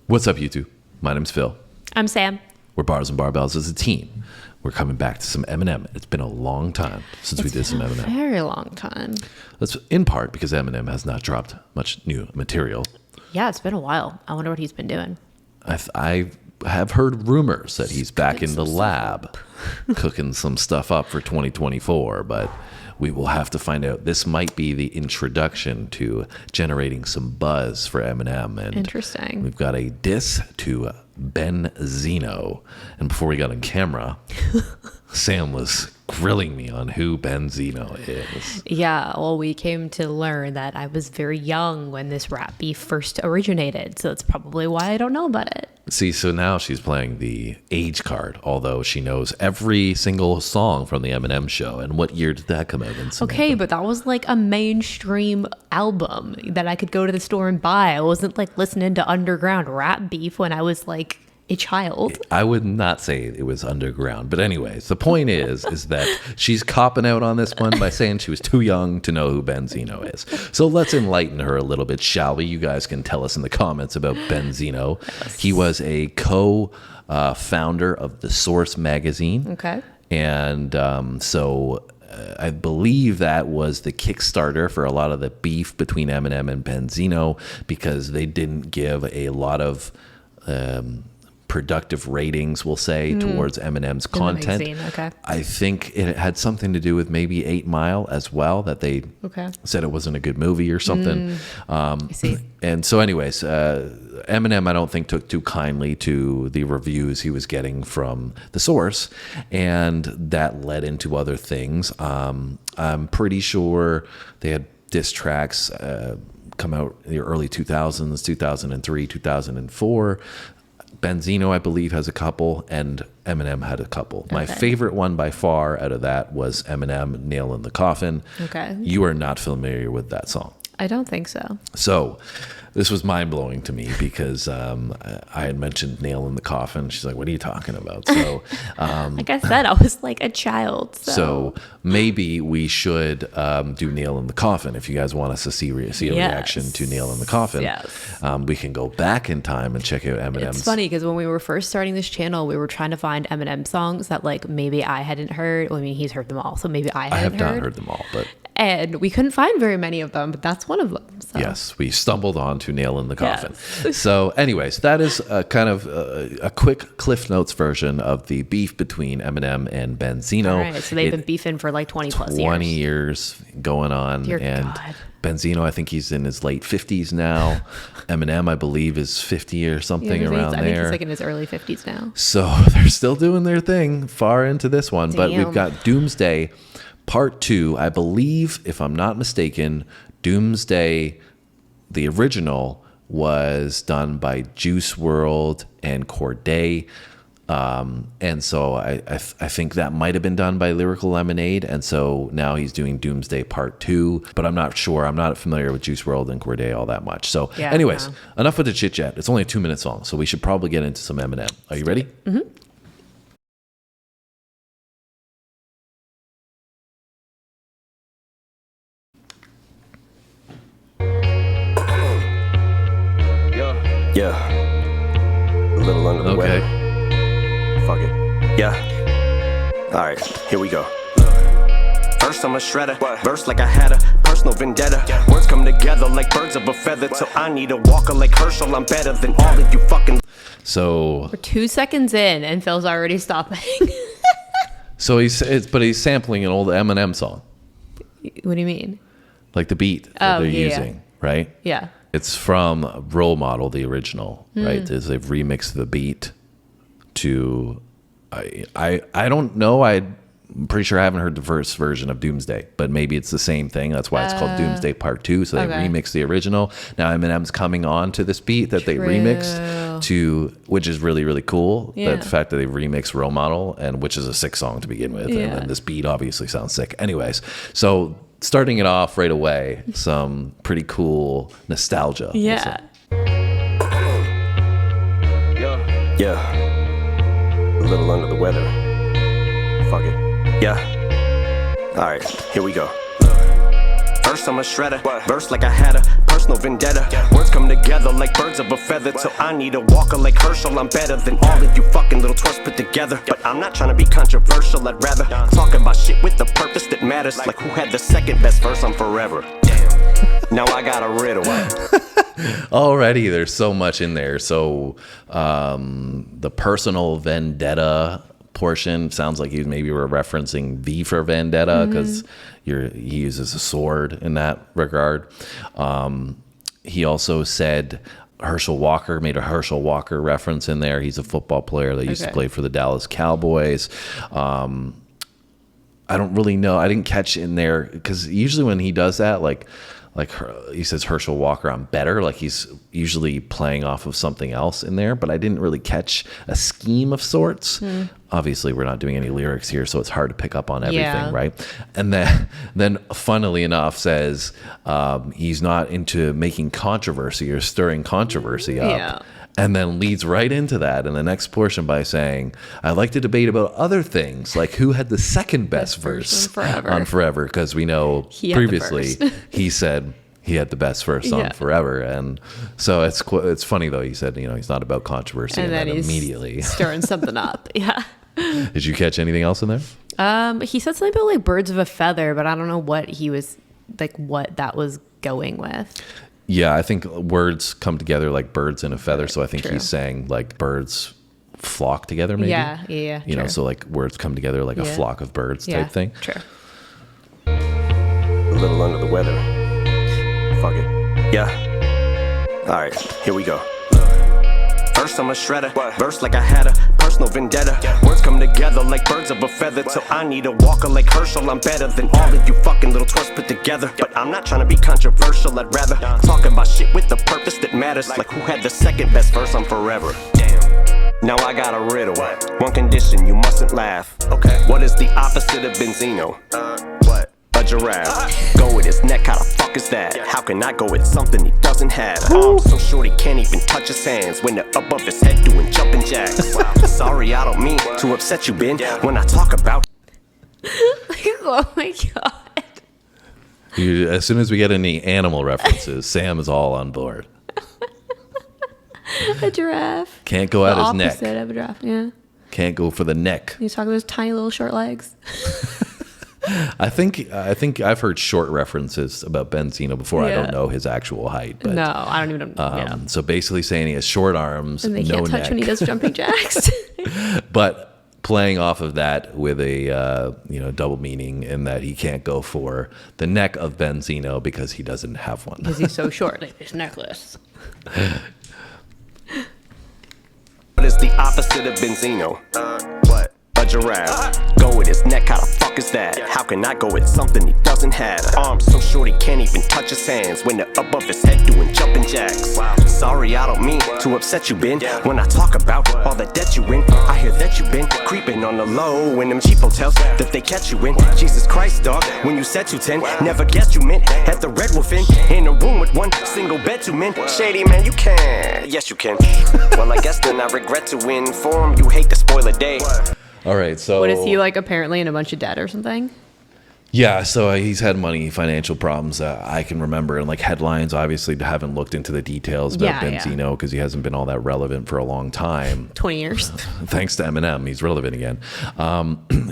What's up, YouTube? My name's Phil. I'm Sam. We're Bars and Barbells as a team. We're coming back to some Eminem. It's been a long time since we did some Eminem. Very long time. That's in part because Eminem has not dropped much new material. Yeah, it's been a while. I wonder what he's been doing. I have heard rumors that he's back in the lab cooking some stuff up for 2024, but we will have to find out. This might be the introduction to generating some buzz for Eminem. And interesting. We've got a diss to Benzino. And before we got on camera, Sam was grilling me on who Benzino is. Yeah, well, we came to learn that I was very young when this rap beef first originated. So that's probably why I don't know about it. See, so now she's playing the age card, although she knows every single song from the Eminem show. And what year did that come out in? Okay, but that was like a mainstream album that I could go to the store and buy. I wasn't like listening to underground rap beef when I was like a child. I would not say it was underground. But anyways, the point is that she's copping out on this one by saying she was too young to know who Benzino is. So let's enlighten her a little bit, shall we? You guys can tell us in the comments about Benzino. Yes. He was a co-founder of The Source magazine. Okay. And I believe that was the Kickstarter for a lot of the beef between Eminem and Benzino, because they didn't give a lot of productive ratings, we'll say, towards Eminem's content. Okay. I think it had something to do with maybe 8 Mile as well, that they said it wasn't a good movie or something. I see. And so anyways, Eminem, I don't think, took too kindly to the reviews he was getting from The Source, and that led into other things. I'm pretty sure they had diss tracks come out in the early 2000s, 2003, 2004. Benzino, I believe, has a couple, and Eminem had a couple. Okay. My favorite one by far out of that was Eminem, Nail in the Coffin. Okay. You are not familiar with that song. I don't think so. So this was mind-blowing to me because I had mentioned Nail in the Coffin. She's like, what are you talking about? So like I said, I was like a child. So maybe we should do Nail in the Coffin. If you guys want us to see a reaction to Nail in the Coffin, we can go back in time and check out Eminem's. It's funny because when we were first starting this channel, we were trying to find Eminem songs that like maybe I hadn't heard. Well, I mean, he's heard them all, so maybe I hadn't not heard them all, but... And we couldn't find very many of them, but that's one of them. So. Yes, we stumbled on to Nail in the Coffin. Yes. So anyways, that is kind of a quick Cliff Notes version of the beef between Eminem and Benzino. All right, so they've been beefing for like 20 plus years. 20 years going on. Dear and God. Benzino, I think he's in his late 50s now. Eminem, I believe, is 50 or something around there. I think he's like in his early 50s now. So they're still doing their thing far into this one. Damn. But we've got Doomsday Part 2, I believe, if I'm not mistaken. Doomsday, the original, was done by Juice WRLD and Cordae. And so I think that might have been done by Lyrical Lemonade. And so now he's doing Doomsday Part 2, but I'm not sure. I'm not familiar with Juice WRLD and Cordae all that much. So anyways, enough with the chit chat. It's only a 2-minute song, so we should probably get into some Eminem. Are you ready? Mm-hmm. Yeah, a little under the weather. Fuck it. Yeah. All right, here we go. First I'm a shredder, verse like I had a personal vendetta. Words come together like birds of a feather. So I need a walker like Herschel. I'm better than all of you fucking. So we're 2 seconds in, and Phil's already stopping. So he's sampling an old Eminem song. What do you mean? Like the beat that they're using, right? Yeah. It's from Role Model, the original, right? Is they've remixed the beat to, I don't know. I'm pretty sure I haven't heard the first version of Doomsday, but maybe it's the same thing. That's why it's called Doomsday Part 2. So they remixed the original. Now Eminem's coming on to this beat that they remixed to, which is really, really cool. The fact that they remixed Role Model, and which is a sick song to begin with. And then this beat obviously sounds sick. Anyways, so starting it off right away, some pretty cool nostalgia. Yeah. Yeah. A little under the weather. Fuck it. Yeah. All right, here we go. Verse, I'm a shredder. Verse like I had a personal vendetta. Words come together like birds of a feather. So I need a walker like Herschel. I'm better than all of you fucking little twerps put together. But I'm not trying to be controversial. I'd rather talk about shit with the purpose that matters. Like who had the second best verse on Forever. Now I got a riddle. Already, there's so much in there. So the personal vendetta portion sounds like maybe we're referencing V for Vendetta because he uses a sword in that regard. He also said Herschel Walker, made a Herschel Walker reference in there. He's a football player that used to play for the Dallas Cowboys. I don't really know. I didn't catch in there because usually when he does that, like he says Herschel Walker, I'm better. Like he's usually playing off of something else in there, but I didn't really catch a scheme of sorts. Obviously, we're not doing any lyrics here, so it's hard to pick up on everything, right? And then funnily enough, says he's not into making controversy or stirring controversy up. Yeah. And then leads right into that in the next portion by saying, I like to debate about other things, like who had the second best verse on Forever, because we know previously he said he had the best verse on Forever. And so it's funny, though. He said, he's not about controversy. And then he's immediately stirring something up. Yeah. Did you catch anything else in there? He said something about like birds of a feather, but I don't know what he was like, what that was going with. Yeah, I think words come together like birds in a feather. So I think he's saying like birds flock together, maybe. Yeah. You know, so like words come together like a flock of birds type thing. True. A little under the weather. Fuck it. Yeah. All right, here we go. Verse, I'm a shredder. Verse like I had a personal vendetta. Words come together like birds of a feather. So I need a walker like Herschel. I'm better than all of you fucking little twerps put together. But I'm not trying to be controversial. I'd rather talk about shit with the purpose that matters. Like who had the second best verse on Forever. Now I got a riddle. One condition, you mustn't laugh. Okay. What is the opposite of Benzino? What? A giraffe. Go with his neck, how the fuck is that? How can I go with something he doesn't have? Arms so short he can't even touch his hands when they're above his head doing jumping jacks. Sorry, I don't mean to upset you, Ben, when I talk about. Oh my god. As soon as we get any animal references, Sam is all on board. A giraffe. Can't go out his neck. Opposite of a giraffe, yeah. Can't go for the neck. He's talking about his tiny little short legs. I think I've heard short references about Benzino before. I don't know his actual height. But, no, I don't even know. So basically saying he has short arms, and they no can't touch neck. when he does jumping jacks. But playing off of that with a double meaning in that he can't go for the neck of Benzino because he doesn't have one. Because he's so short, like his necklace. What is the opposite of Benzino? What? A giraffe. Go with his neck, how the fuck is that? How can I go with something he doesn't have? Arms so short he can't even touch his hands when they're above his head doing jumping jacks. Sorry, I don't mean to upset you, Ben, when I talk about all the debt you in. I hear that you've been creeping on the low in them cheap hotels that they catch you in. Jesus Christ, dog, when you said 210, never guessed you meant at the Red Wolf Inn, in a room with one single bed, two men. Shady man, you can. Yes, you can. Well, I guess then I regret to inform you hate to spoil a day. All right, so what is he like? Apparently in a bunch of debt or something. Yeah, so he's had financial problems I can remember, and like headlines. Obviously, haven't looked into the details about Benzino because he hasn't been all that relevant for a long time. 20 years. Thanks to Eminem, he's relevant again.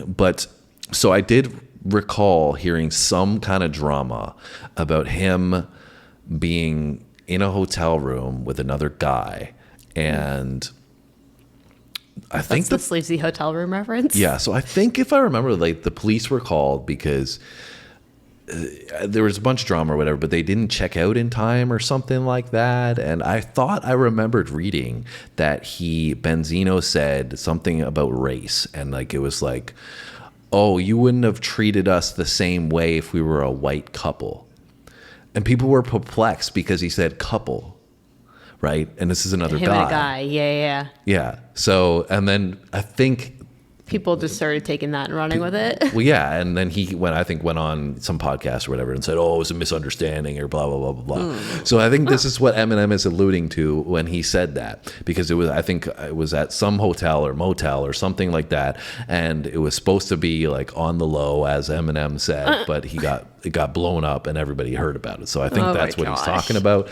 But so I did recall hearing some kind of drama about him being in a hotel room with another guy, and I think the sleazy hotel room reference. Yeah, so I think if I remember, like the police were called because there was a bunch of drama or whatever, but they didn't check out in time or something like that. And I thought I remembered reading that Benzino said something about race, and like it was like, "Oh, you wouldn't have treated us the same way if we were a white couple," and people were perplexed because he said couple. Right, and this is another guy. guy. And a guy, yeah. So, and then I think People just started taking that and running with it. Well, yeah, and then he went on some podcast or whatever and said, "Oh, it was a misunderstanding," or blah blah blah blah blah. So I think this is what Eminem is alluding to when he said that, because I think it was at some hotel or motel or something like that, and it was supposed to be like on the low, as Eminem said, but it got blown up and everybody heard about it. So I think that's what he's talking about.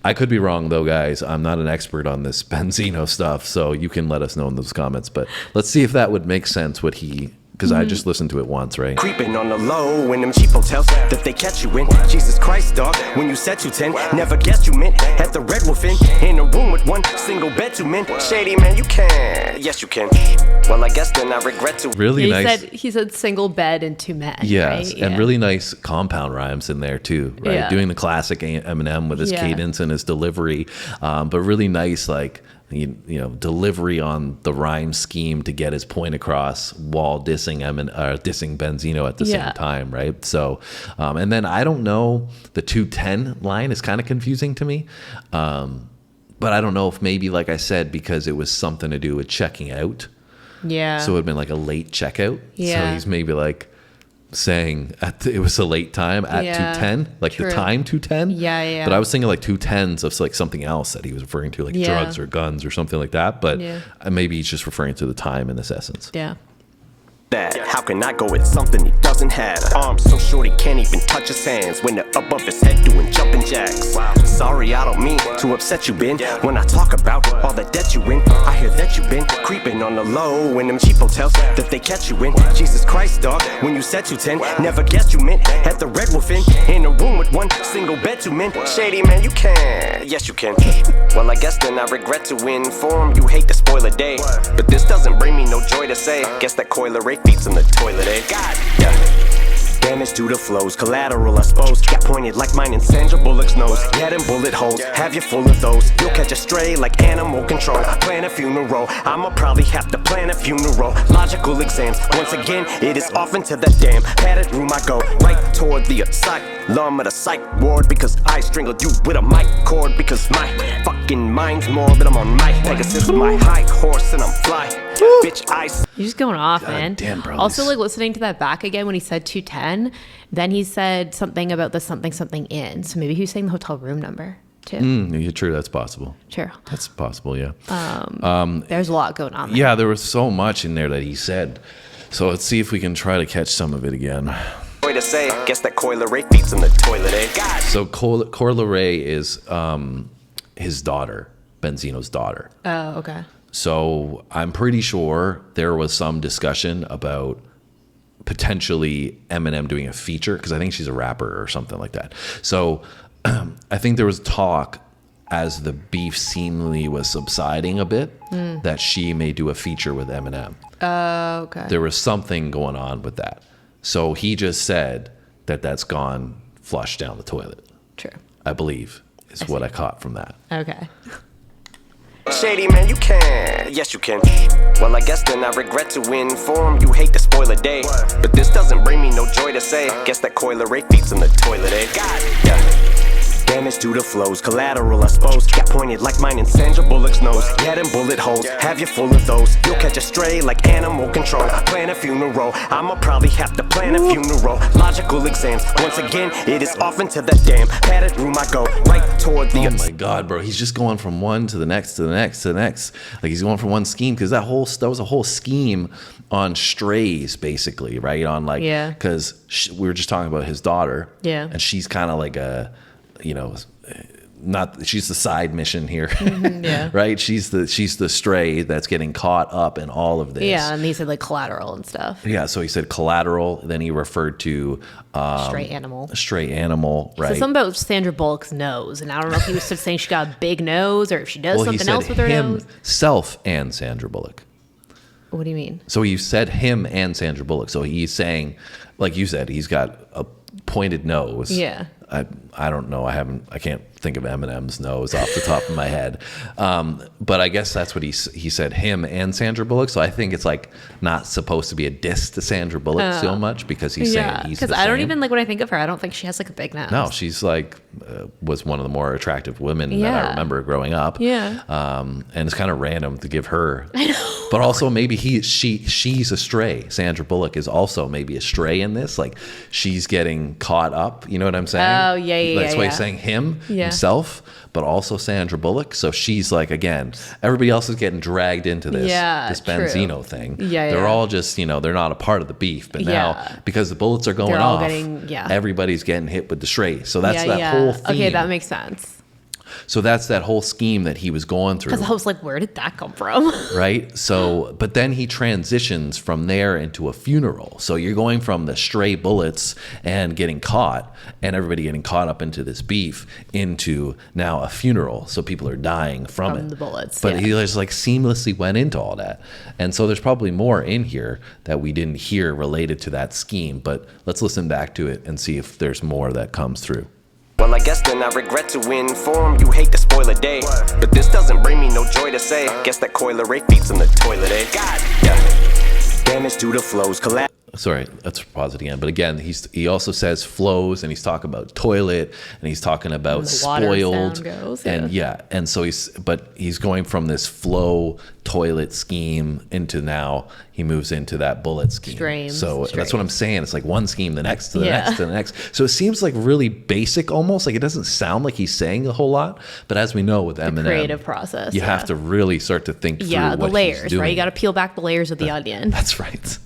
I could be wrong, though, guys. I'm not an expert on this Benzino stuff, so you can let us know in those comments. But let's see if that would make sense, because I just listened to it once, right? Creeping on the low in them cheap hotels that they catch you in. Jesus Christ, dog, when you said 210, never guessed you meant at the Red Wolf Inn, in a room with one single bed, 2 men. Shady man, you can. Yes, you can. Well, I guess then I regret to. Really nice. He said single bed and 2 men. Yes, right? and really nice compound rhymes in there too, right? Yeah. Doing the classic Eminem with his cadence and his delivery, but really nice, like, you know, delivery on the rhyme scheme to get his point across while dissing Benzino at the same time, right? So, and then I don't know, the 210 line is kind of confusing to me, but I don't know if maybe, like I said, because it was something to do with checking out. Yeah. So it would have been like a late checkout. Yeah. So he's maybe like saying it was a late time at 210, like True. the time 210. Yeah. But I was thinking like 210s of like something else that he was referring to, like drugs or guns or something like that. But maybe he's just referring to the time in this essence. Yeah. That. How can I go with something he doesn't have? Arms so short he can't even touch his hands when they're above his head doing jumping jacks. Sorry, I don't mean to upset you, Ben. When I talk about all the debt you in, I hear that you been creeping on the low in them cheap hotels that they catch you in. Jesus Christ, dog, when you said 210, never guessed you meant at the Red Wolf Inn, in a room with one single bed, 2 men. Shady man, you can. Yes, you can. Well, I guess then I regret to inform you hate to spoil a day, but this doesn't bring me no joy to say. Guess that coiler rate feeds in the toilet, eh? God, yeah. Damage due to flows, collateral I suppose. Got pointed like mine in Sandra Bullock's nose. Yeah, them bullet holes, have you full of those. You'll catch a stray like animal control. Plan a funeral, I'ma probably have to plan a funeral. Logical exams, once again, it is off into that damn padded room I go. Right toward the asylum of the psych ward, because I strangled you with a mic cord. Because my fucking mind's morbid, I'm on my Pegasus with my high horse and I'm fly. Bitch, You're just going off, man. Damn, bro. Also, like, listening to that back again when he said 210, then he said something about the something in. So maybe he was saying the hotel room number too. Yeah, true, that's possible. True. That's possible, yeah. There's a lot going on there. Yeah, there was so much in there that he said. So let's see if we can try to catch some of it again. Way to say, guess that coiler Ray feeds in the toilet, eh? God. So Corla Ray is his daughter, Benzino's daughter. Oh, okay. So I'm pretty sure there was some discussion about potentially Eminem doing a feature, because I think she's a rapper or something like that. So I think there was talk, as the beef seemingly was subsiding a bit, that she may do a feature with Eminem. Oh, okay. There was something going on with that. So he just said that that's gone flushed down the toilet. True. I believe is what I caught from that. Okay. Shady man, you can. Yes, you can. Well, I guess then I regret to inform you hate to spoil a day, but this doesn't bring me no joy to say. Guess that coiler Ray feeds in the toilet, eh? God, yeah. Damage due to flows, collateral I suppose. Got pointed like mine in Sandra Bullock's nose. Yeah, them bullet holes, have you full of those. You'll catch a stray like animal control. Plan a funeral, I'ma probably have to plan a funeral. Logical exams, once again, it is off into that damn padded room I go. Right toward the... Oh my God, bro. He's just going from one to the next, to the next, to the next. Like, he's going from one scheme, because that was a whole scheme on strays, basically, right? On like, because we were just talking about his daughter. Yeah. And she's kind of like a, you know, she's the side mission here. Yeah. Right? She's the stray that's getting caught up in all of this. Yeah, and he said like collateral and stuff. Yeah, so he said collateral, then he referred to Stray animal, right? So something about Sandra Bullock's nose, and I don't know if he was just saying she got a big nose or if she does something else with her nose. Himself and Sandra Bullock. What do you mean? So you said him and Sandra Bullock. So he's saying, like you said, he's got a pointed nose. Yeah. I don't know. I can't think think of Eminem's nose off the top of my head. But I guess that's what he said, him and Sandra Bullock. So I think it's like not supposed to be a diss to Sandra Bullock so much because he's saying he's the same. Because I don't even like when I think of her, I don't think she has like a big nose. No, she's like was one of the more attractive women that I remember growing up. Yeah. And it's kind of random to give her. I know. But also maybe she's a stray. Sandra Bullock is also maybe a stray in this. Like she's getting caught up. You know what I'm saying? Oh yeah. That's why he's saying himself, but also Sandra Bullock. So she's like, again, everybody else is getting dragged into this Benzino thing. They're all just, they're not a part of the beef. But now because the bullets are going off, everybody's getting hit with the stray. So that's that whole theme. Okay, that makes sense. So that's that whole scheme that he was going through. Because I was like, where did that come from? Right? So, but then he transitions from there into a funeral. So you're going from the stray bullets and getting caught and everybody getting caught up into this beef into now a funeral. So people are dying from it. The bullets. But he just like seamlessly went into all that. And so there's probably more in here that we didn't hear related to that scheme. But let's listen back to it and see if there's more that comes through. Well, I guess then I regret to inform you hate to spoil a day, but this doesn't bring me no joy to say. Guess that coiler Ray feeds in the toilet, eh? God, yeah. Damage due to flows, Sorry, let's pause it again. But again, he also says flows, and he's talking about toilet, and he's talking about spoiled, and so he's going from this flow toilet scheme into now he moves into that bullet scheme. That's what I'm saying. It's like one scheme, the next to the next to the next. So it seems like really basic, almost like it doesn't sound like he's saying a whole lot. But as we know with Eminem, creative process, you have to really start to think through the layers, right? You got to peel back the layers of the onion. That's right.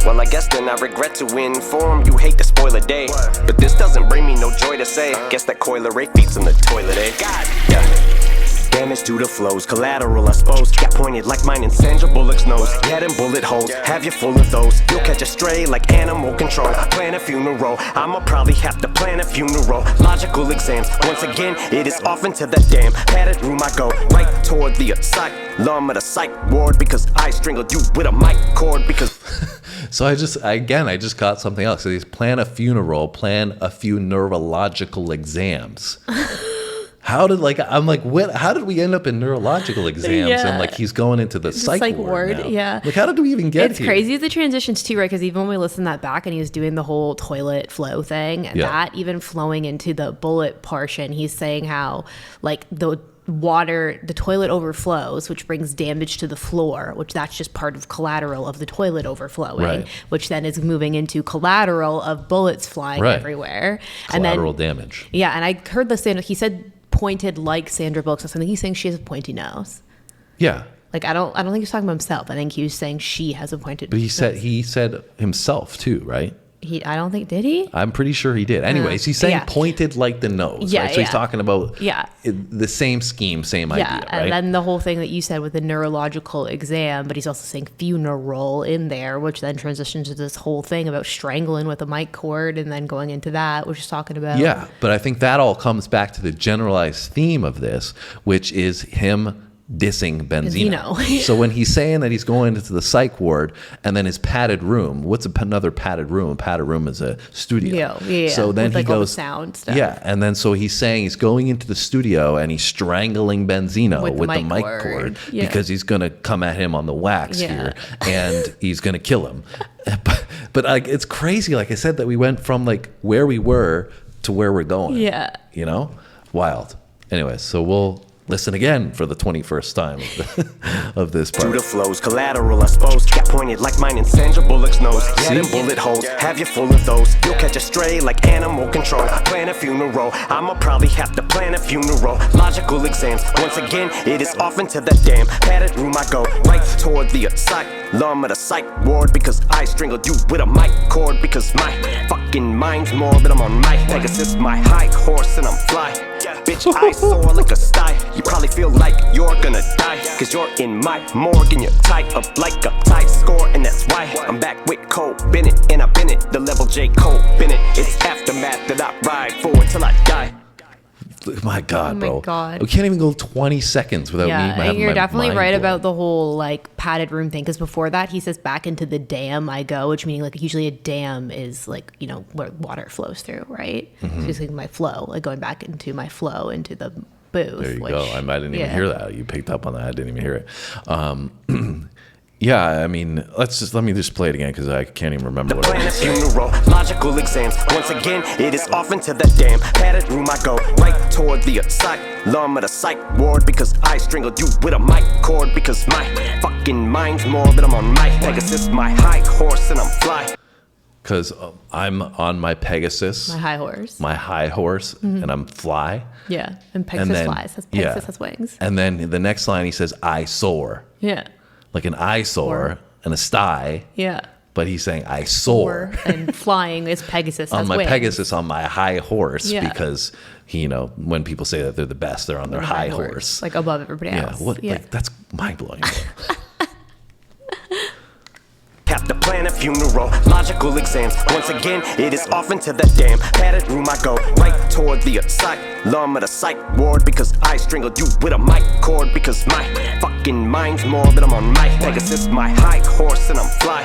Well, I guess then I regret to inform you hate to spoil a day, but this doesn't bring me no joy to say. Guess that coiler Ray feeds in the toilet, eh? God, yeah. Damage due to flows, collateral I suppose. Got pointed like mine in Sandra Bullock's nose. Head and bullet holes, have you full of those? You'll catch a stray like animal control. Plan a funeral, I'ma probably have to plan a funeral. Logical exams, once again, it is off into the damn padded room I go. Right toward the asylum of the psych ward, because I strangled you with a mic cord, because... So I just got something else. So he's plan a funeral, plan a few neurological exams. How did how did we end up in neurological exams and like he's going into the psych ward now? Yeah. Like how did we even get here? It's crazy the transitions too, right? Because even when we listen that back and he was doing the whole toilet flow thing, and that even flowing into the bullet portion, he's saying how like the toilet overflows, which brings damage to the floor, which that's just part of collateral of the toilet overflowing, which then is moving into collateral of bullets flying everywhere. Collateral damage. Yeah, and I heard he said pointed like Sandra Bullock, so I think he's saying she has a pointy nose. Yeah. Like I don't think he's talking about himself. I think he was saying she has a pointed nose. But he said himself too, right? I don't think, did he? I'm pretty sure he did. Anyways, he's saying pointed like the nose, right? So he's talking about the same scheme, same idea, right? And then the whole thing that you said with the neurological exam, but he's also saying funeral in there, which then transitions to this whole thing about strangling with a mic cord and then going into that, which is talking about... Yeah, but I think that all comes back to the generalized theme of this, which is him dissing Benzino. So when he's saying that he's going into the psych ward and then his padded room, what's another padded room? A padded room is a studio. So then he goes, sound stuff. Yeah, and then so he's saying he's going into the studio and he's strangling Benzino with the mic cord because he's going to come at him on the wax here and he's going to kill him. But like it's crazy, like I said, that we went from like where we were to where we're going. Yeah. Wild. Anyways, so we'll listen again for the 21st time of this part. Due to flows, collateral I suppose. Got pointed like mine in Sandra Bullock's nose. Head and bullet holes, have you full of those? You'll catch a stray like animal control. Plan a funeral, I'ma probably have to plan a funeral. Logical exams, once again, it is off into the damn padded room I go. Right toward the asylum of the psych ward, because I strangled you with a mic cord, because my fucking mind's morbid. I'm on my Pegasus, my high horse, and I'm fly. Bitch, I soar like a sty. You probably feel like you're gonna die, cause you're in my morgue and you're tied up like a tie score. And that's why I'm back with Cole Bennett, and I've been it, the level J. Cole Bennett. It's aftermath that I ride for till I die. My God, bro. God. We can't even go 20 seconds without me having and you're my definitely mind right blown. about the whole like padded room thing, because before that he says back into the dam I go, which meaning like usually a dam is like, you know, where water flows through, right? So he's like my flow, like going back into my flow into the booth. There you go. I didn't even hear that. You picked up on that. I didn't even hear it. Yeah, I mean, let me just play it again because I can't even remember what it Plan a was. funeral, logical exams. Once again, it is off into the damn padded room I go. Right toward the asylum of the psych ward, because I strangled you with a mic cord. Because my fucking mind's morbid. I'm on my Pegasus, my high horse, and I'm fly. Because I'm on my Pegasus. My high horse. My high horse, and I'm fly. Yeah, and Pegasus flies. Pegasus has wings. And then the next line he says, I soar. Yeah. Like an eyesore and a sty. Yeah. But he's saying I soar. And flying is Pegasus has on my wings. Pegasus, on my high horse, because you know, when people say that they're the best, they're on their high horse. Like above everybody else. Like, that's mind blowing. Have to plan a funeral, logical exams. Once again, it is off into the damn padded room I go. Right toward the asylum of the psych ward, because I strangled you with a mic cord. Because my fucking mind's morbid. I'm on my Pegasus, my high horse, and I'm fly.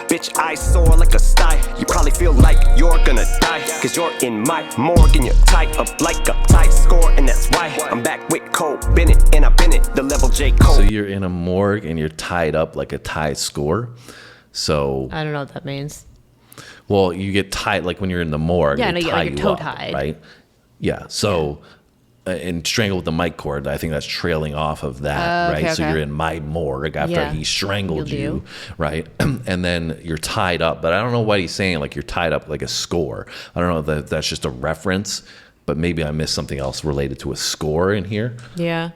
Bitch, I soar like a sty. You probably feel like you're gonna die, cause you're in my morgue and you're tied up like a tight score. And that's why I'm back with Cole Bennett, and I've been it, the level J. Cole. So you're in a morgue and you're tied up like a tie score. So I don't know what that means. Well, you get tied like when you're in the morgue. Yeah, they no, tie you're you toe up, tied. right? Yeah. So and strangled with the mic cord. I think that's trailing off of that, right? Okay, So you're in my morgue after he strangled you, right? And then you're tied up. But I don't know what he's saying. Like you're tied up like a score. I don't know if that's just a reference, but maybe I missed something else related to a score in here. Yeah.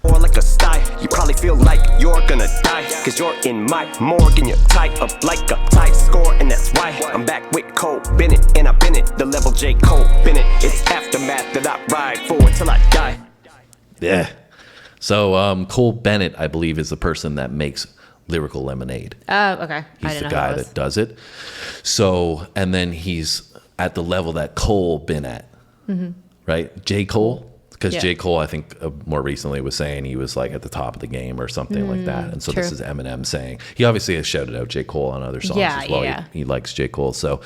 Or like a sty, you probably feel like you're gonna die, cause you're in my morgue and you're tied up like a tight score. And that's why I'm back with Cole Bennett, and I've been it, the level J. Cole Bennett. It's aftermath that I ride for till I die. Yeah. So Cole Bennett, I believe, is the person that makes Lyrical Lemonade. Oh, okay. He's the guy that does it. So, and then he's at the level that Cole been at, right? J. Cole. Because J. Cole, I think more recently was saying he was like at the top of the game or something like that. And so this is Eminem saying, he obviously has shouted out J. Cole on other songs as well. Yeah. He likes J. Cole, so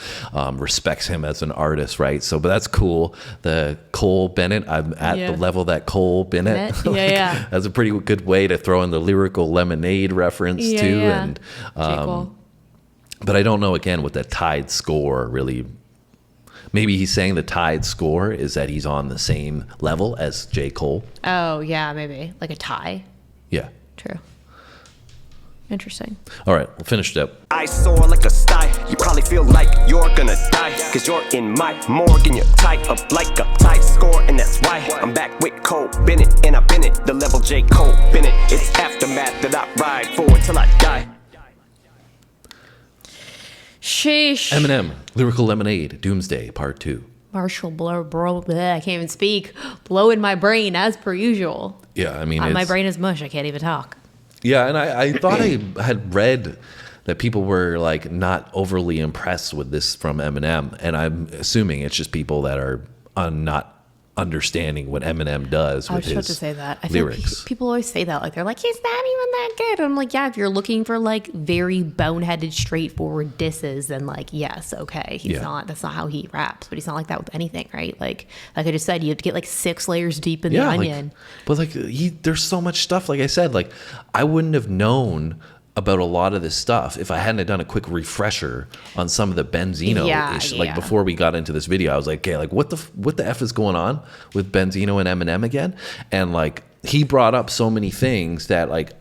respects him as an artist, right? So, but that's cool. The Cole Bennett, I'm at the level that Cole Bennett. Yeah. That's a pretty good way to throw in the Lyrical Lemonade reference too. Yeah. And Cole. but I don't know again what the tied score really. Maybe he's saying the tied score is that he's on the same level as J. Cole. Oh, yeah, maybe. Like a tie. Yeah. True. Interesting. All right, we'll finish it up. I soar like a sty, you probably feel like you're gonna die, cause you're in my morgue and you're tied up like a tight score. And that's why I'm back with Cole Bennett, and I've been it, the level J. Cole Bennett. It's aftermath that I ride for till I die. Sheesh. Eminem, Lyrical Lemonade, Doomsday, Part 2. Marshall Blow, bro, bleh, I can't even speak. Blow in my brain as per usual. Yeah, I mean, My brain is mush. I can't even talk. Yeah, and I thought I had read that people were like not overly impressed with this from Eminem, and I'm assuming it's just people that are not understanding what Eminem does with his I was about to say that. I lyrics. feel people always say that. Like, they're like, he's not even that good. I'm like, yeah, if you're looking for like very boneheaded, straightforward disses, then like, yes, okay. He's not, that's not how he raps, but he's not like that with anything, right? Like I just said, you have to get like 6 layers deep in the onion. But like, there's so much stuff. Like I said, like I wouldn't have known about a lot of this stuff if I hadn't done a quick refresher on some of the Benzino ish. Like before we got into this video, I was like, okay, like what the F is going on with Benzino and Eminem again? And like he brought up so many things that like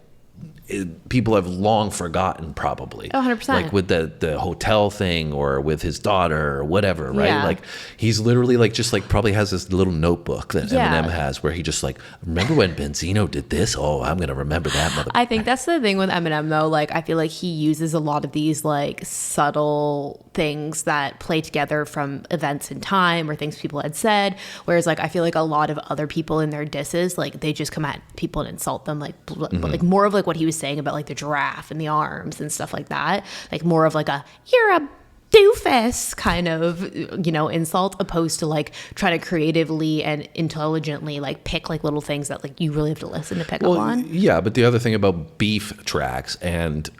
people have long forgotten probably. 100%. Like with the hotel thing or with his daughter or whatever, right? Yeah. Like he's literally like just like probably has this little notebook that Eminem has where he just like, remember when Benzino did this? Oh, I'm going to remember that mother. I think that's the thing with Eminem though. Like I feel like he uses a lot of these like subtle things that play together from events in time or things people had said. Whereas like I feel like a lot of other people in their disses, like they just come at people and insult them like like more of like what he was saying about like the giraffe and the arms and stuff like that. Like more of like a, you're a doofus kind of, insult, opposed to like try to creatively and intelligently like pick like little things that like you really have to listen to pick up on. Yeah, but the other thing about beef tracks and,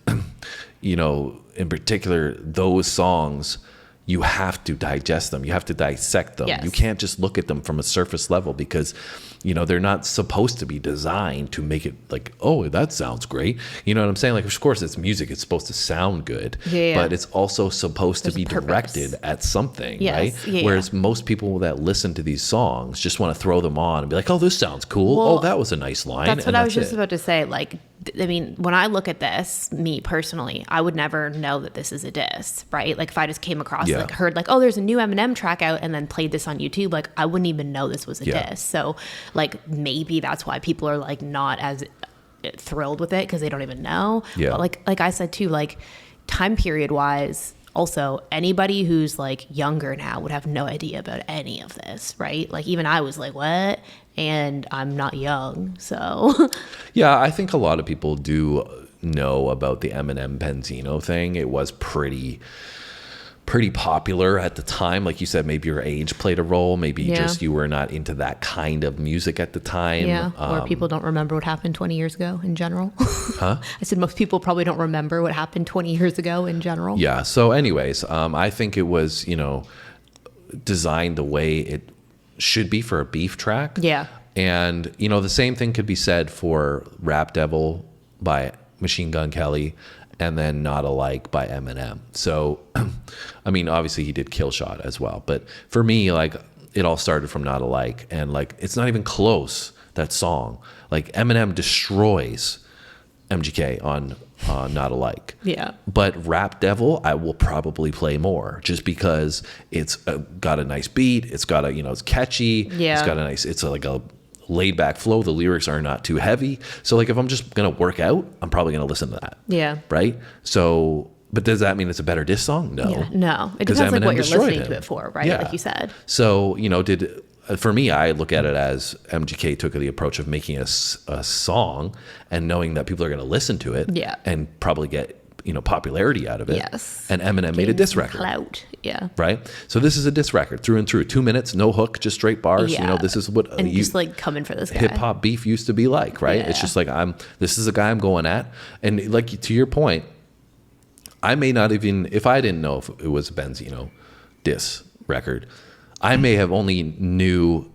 in particular, those songs, you have to digest them. You have to dissect them. Yes. You can't just look at them from a surface level because, they're not supposed to be designed to make it like, oh, that sounds great. You know what I'm saying? Like, of course, it's music. It's supposed to sound good, but it's also supposed to be directed at something, right? Yeah, whereas most people that listen to these songs just want to throw them on and be like, oh, this sounds cool. Well, oh, that was a nice line. That's what I was just about to say. Like, I mean, when I look at this, me personally, I would never know that this is a diss, right? Like if I just came across, like heard like, oh, there's a new Eminem track out and then played this on YouTube, like I wouldn't even know this was a diss. So like maybe that's why people are like not as thrilled with it because they don't even know. Yeah. But like I said too, like time period wise, also anybody who's like younger now would have no idea about any of this, right? Like even I was like, what? And I'm not young, so. Yeah, I think a lot of people do know about the Eminem Benzino thing. It was pretty popular at the time. Like you said, maybe your age played a role. Maybe just you were not into that kind of music at the time. Yeah, or people don't remember what happened 20 years ago in general. Huh? I said most people probably don't remember what happened 20 years ago in general. Yeah, so anyways, I think it was, designed the way it should be for a beef track. Yeah. And, the same thing could be said for Rap Devil by Machine Gun Kelly and then Not Alike by Eminem. So, I mean, obviously he did Kill Shot as well. But for me, like, it all started from Not Alike. And, like, it's not even close, that song. Like, Eminem destroys MGK on Not Alike. Yeah. But Rap Devil, I will probably play more just because it's got a nice beat. It's got a, it's catchy. Yeah. It's got a nice, it's like a laid back flow. The lyrics are not too heavy. So like if I'm just going to work out, I'm probably going to listen to that. Yeah. Right. So, but does that mean it's a better diss song? No. Yeah, no. It depends like what you're listening to it for, right? Yeah. Like you said. So, for me, I look at it as MGK took the approach of making a song and knowing that people are going to listen to it and probably get, popularity out of it. Yes. And Eminem made a diss record. Clout. Yeah. Right? So this is a diss record through and through. 2 minutes, no hook, just straight bars. Yeah. This is what and just like coming for this guy. Hip hop beef used to be like, right? Yeah. It's just like this is a guy I'm going at. And like to your point, I may not even, if I didn't know if it was a Benzino diss record, I may have only knew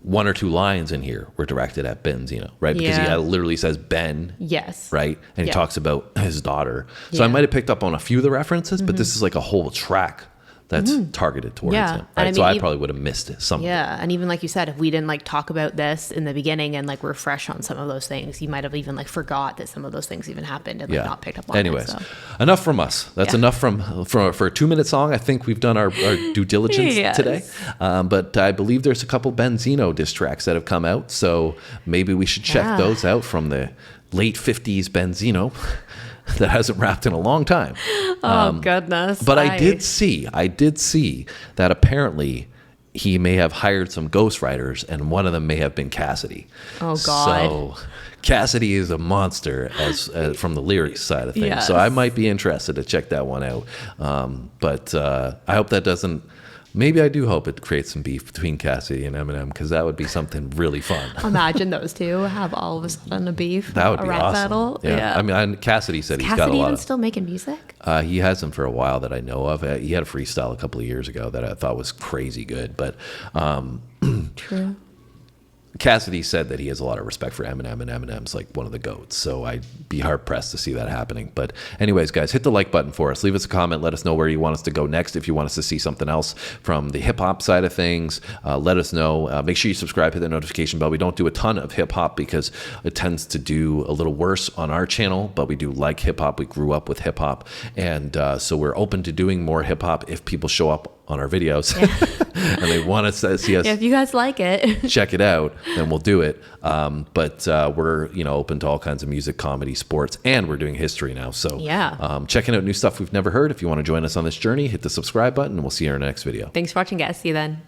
one or two lines in here were directed at Benzino, right? Because he literally says Ben, yes, right? And he talks about his daughter. So I might have picked up on a few of the references, but this is like a whole track that's targeted towards him, right? And I mean, so I probably would have missed some. Yeah, and even like you said, if we didn't like talk about this in the beginning and like refresh on some of those things, you might have even like forgot that some of those things even happened and like not picked up on Anyways, it. So. Enough from us. That's enough for a 2-minute song. I think we've done our due diligence today. But I believe there's a couple Benzino diss tracks that have come out, so maybe we should check those out from the late 50s Benzino. That hasn't rapped in a long time. Goodness. But I did see that apparently he may have hired some ghostwriters and one of them may have been Cassidy. Oh, God. So Cassidy is a monster as from the lyrics side of things. Yes. So I might be interested to check that one out. But I hope that doesn't. Maybe I do hope it creates some beef between Cassidy and Eminem because that would be something really fun. Imagine those two have all of a sudden a beef. That would be rap awesome. Battle. Yeah. I mean, Cassidy said he's got a Cassidy lot even of. still making music? He hasn't for a while that I know of. He had a freestyle a couple of years ago that I thought was crazy good. But True. Cassidy said that he has a lot of respect for Eminem, and Eminem's like one of the GOATs. So I'd be hard pressed to see that happening. But anyways, guys, hit the like button for us. Leave us a comment. Let us know where you want us to go next. If you want us to see something else from the hip hop side of things, let us know. Make sure you subscribe, hit the notification bell. We don't do a ton of hip hop because it tends to do a little worse on our channel, but we do like hip hop. We grew up with hip hop. And so we're open to doing more hip hop if people show up on our videos and they want us to see us. If you guys like it, check it out, then we'll do it. But we're open to all kinds of music, comedy, sports, and we're doing history now. So checking out new stuff we've never heard. If you want to join us on this journey, hit the subscribe button and we'll see you in our next video. Thanks for watching, guys. See you then.